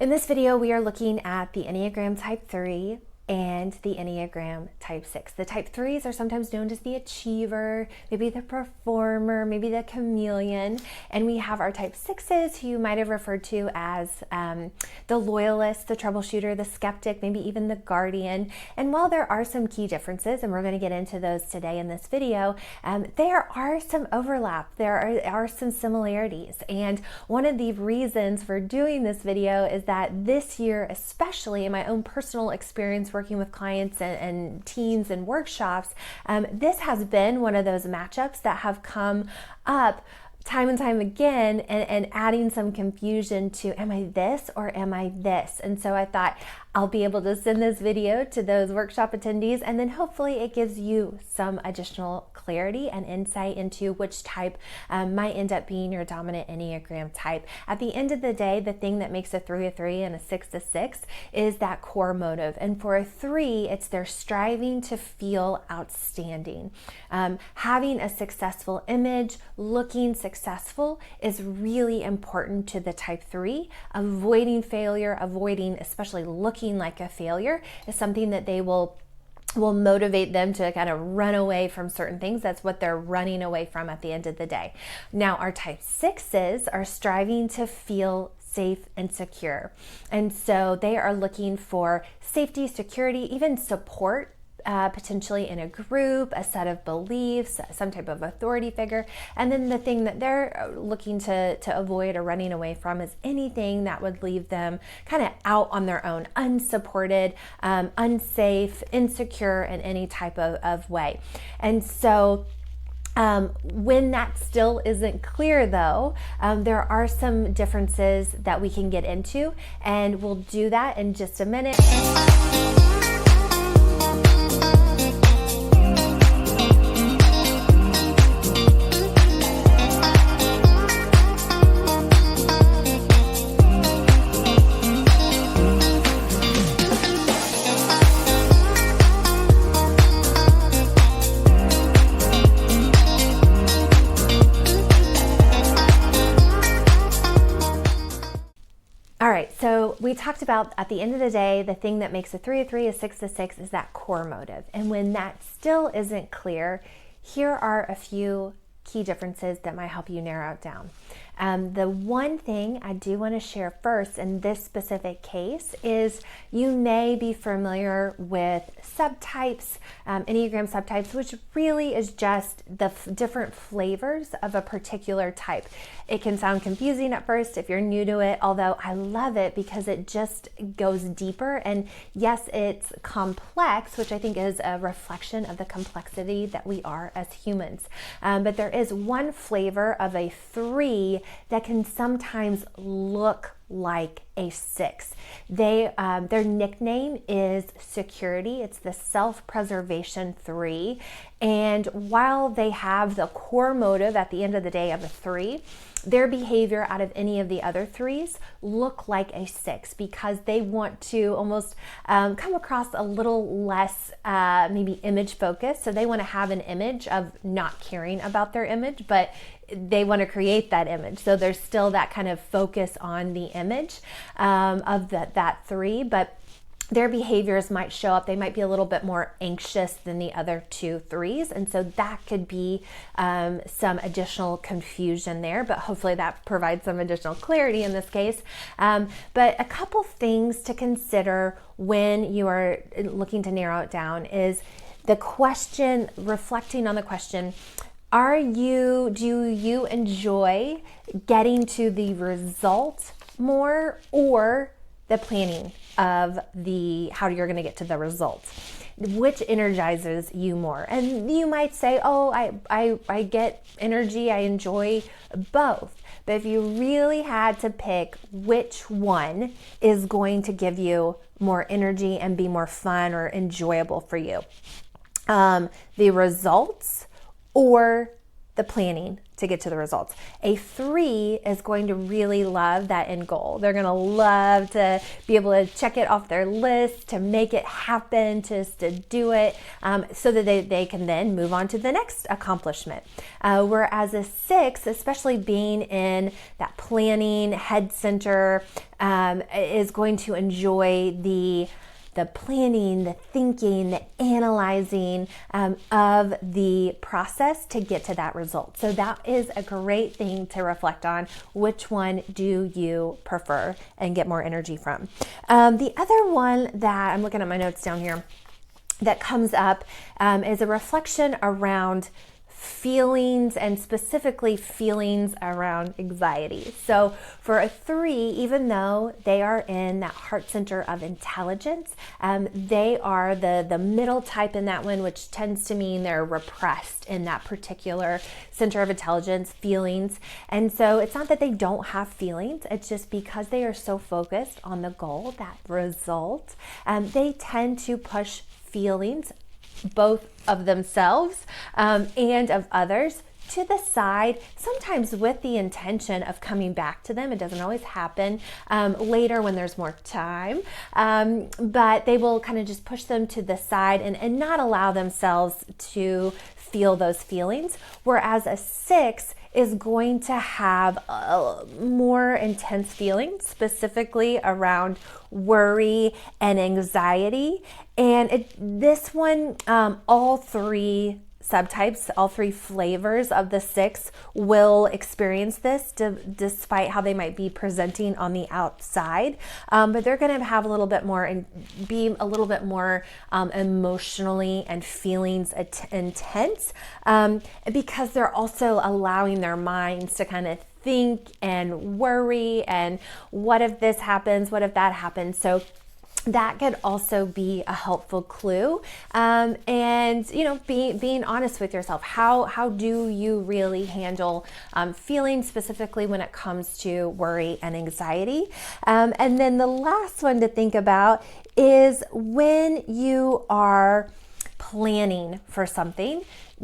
In this video, we are looking at the Enneagram Type 3 and the Enneagram Type 6. The Type 3s are sometimes known as the achiever, maybe the performer, maybe the chameleon, and we have our Type 6s who you might have referred to as the loyalist, the troubleshooter, the skeptic, maybe even the guardian. And while there are some key differences, and we're going to get into those today in this video, there are some overlap, there are some similarities. And one of the reasons for doing this video is that this year, especially in my own personal experience working with clients and teams and workshops, this has been one of those matchups that have come up time and time again and adding some confusion to, am I this or am I this? And so I thought I'll be able to send this video to those workshop attendees, and then hopefully it gives you some additional clarity and insight into which type might end up being your dominant Enneagram type. At the end of the day, the thing that makes a 3 a 3 and a 6 a 6 is that core motive. And for a 3, it's their striving to feel outstanding. Having a successful image, looking successful is really important to the Type 3. Avoiding failure, avoiding especially looking like a failure is something that they will motivate them to kind of run away from certain things. That's what they're running away from at the end of the day. Now, our Type 6s are striving to feel safe and secure. And so they are looking for safety, security, even support, potentially in a group, a set of beliefs, some type of authority figure. And then the thing that they're looking to avoid or running away from is anything that would leave them kind of out on their own, unsupported, unsafe, insecure in any type of way. And so when that still isn't clear though, there are some differences that we can get into, and we'll do that in just a minute. All right, so we talked about at the end of the day, the thing that makes a 3 a 3, a 6 a 6 is that core motive. And when that still isn't clear, here are a few key differences that might help you narrow it down. The one thing I do want to share first in this specific case is you may be familiar with subtypes, Enneagram subtypes, which really is just the different flavors of a particular type. It can sound confusing at first if you're new to it, although I love it because it just goes deeper. And yes, it's complex, which I think is a reflection of the complexity that we are as humans. But there is one flavor of a 3 that can sometimes look like a 6. Their nickname is security. It's the self-preservation 3. And while they have the core motive at the end of the day of a 3, their behavior out of any of the other 3s look like a 6 because they want to almost come across a little less maybe image focused. So they want to have an image of not caring about their image, but they want to create that image. So there's still that kind of focus on the image of that 3, but their behaviors might show up. They might be a little bit more anxious than the other 2 3s. And so that could be some additional confusion there, but hopefully that provides some additional clarity in this case. But a couple things to consider when you are looking to narrow it down is the question, reflecting on the question, do you enjoy getting to the result more or the planning of how you're going to get to the result? Which energizes you more? And you might say, oh, I get energy, I enjoy both. But if you really had to pick which one is going to give you more energy and be more fun or enjoyable for you, the results or the planning to get to the results. A 3 is going to really love that end goal. They're going to love to be able to check it off their list, to make it happen, just to do it, so that they can then move on to the next accomplishment. Whereas a 6, especially being in that planning head center, is going to enjoy the planning, the thinking, the analyzing of the process to get to that result. So that is a great thing to reflect on. Which one do you prefer and get more energy from? The other one that I'm looking at my notes down here that comes up is a reflection around feelings, and specifically feelings around anxiety. So for a 3, even though they are in that heart center of intelligence, they are the middle type in that one, which tends to mean they're repressed in that particular center of intelligence, feelings. And so it's not that they don't have feelings, it's just because they are so focused on the goal, that result, they tend to push feelings, both of themselves and of others, to the side, sometimes with the intention of coming back to them. It doesn't always happen later when there's more time, but they will kind of just push them to the side and not allow themselves to feel those feelings. Whereas a 6 is going to have more intense feelings, specifically around worry and anxiety. And this one, all 3 subtypes, all 3 flavors of the 6 will experience this despite how they might be presenting on the outside. But they're going to have a little bit more and be a little bit more emotionally and feelings intense, because they're also allowing their minds to kind of think and worry, and what if this happens? What if that happens? So that could also be a helpful clue. And being honest with yourself. How do you really handle feelings, specifically when it comes to worry and anxiety? And then the last one to think about is when you are planning for something,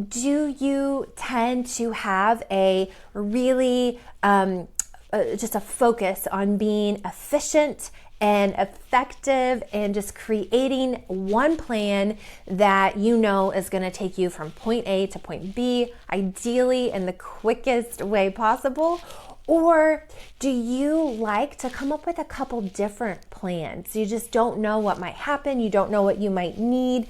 do you tend to have a really just a focus on being efficient and effective and just creating one plan that you know is going to take you from point A to point B, ideally in the quickest way possible? Or do you like to come up with a couple different plans? You just don't know what might happen. You don't know what you might need.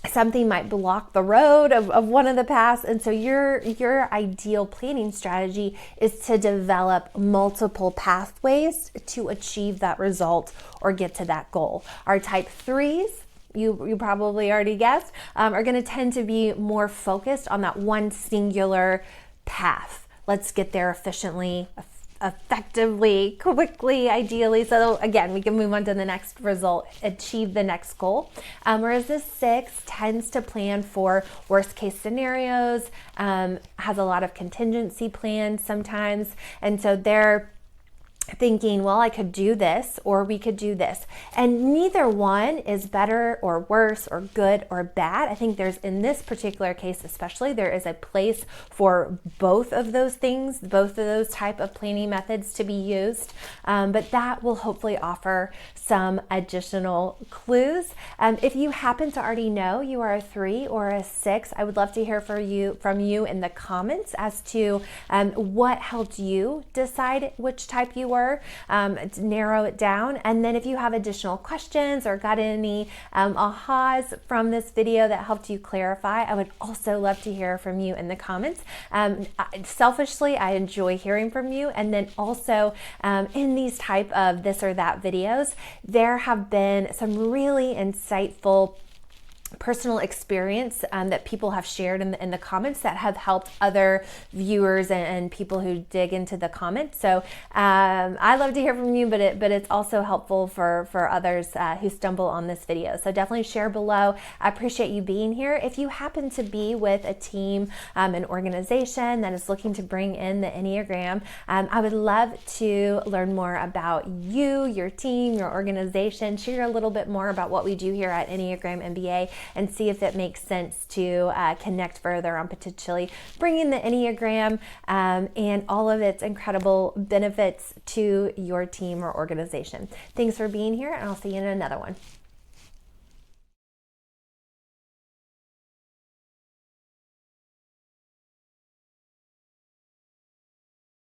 Something might block the road of one of the paths. And so your ideal planning strategy is to develop multiple pathways to achieve that result or get to that goal. Our type 3s, you probably already guessed, are going to tend to be more focused on that one singular path. Let's get there efficiently, effectively, quickly, ideally. So again, we can move on to the next result, achieve the next goal. Whereas the 6 tends to plan for worst case scenarios, has a lot of contingency plans sometimes. And so they're thinking, well, I could do this or we could do this. And neither one is better or worse or good or bad. I think there's, in this particular case especially, there is a place for both of those things, both of those type of planning methods to be used. But that will hopefully offer some additional clues. If you happen to already know you are a 3 or a 6, I would love to hear from you in the comments as to what helped you decide which type you were. Narrow it down. And then if you have additional questions or got any ahas from this video that helped you clarify, I would also love to hear from you in the comments. Selfishly, I enjoy hearing from you. And then also in these type of this or that videos, there have been some really insightful personal experience that people have shared in the comments that have helped other viewers and people who dig into the comments. So I love to hear from you, but it's also helpful for others who stumble on this video. So definitely share below. I appreciate you being here. If you happen to be with a team, an organization that is looking to bring in the Enneagram, I would love to learn more about you, your team, your organization, share a little bit more about what we do here at Enneagram MBA. and see if it makes sense to connect further on potentially bringing the Enneagram and all of its incredible benefits to your team or organization. Thanks for being here, and I'll see you in another one.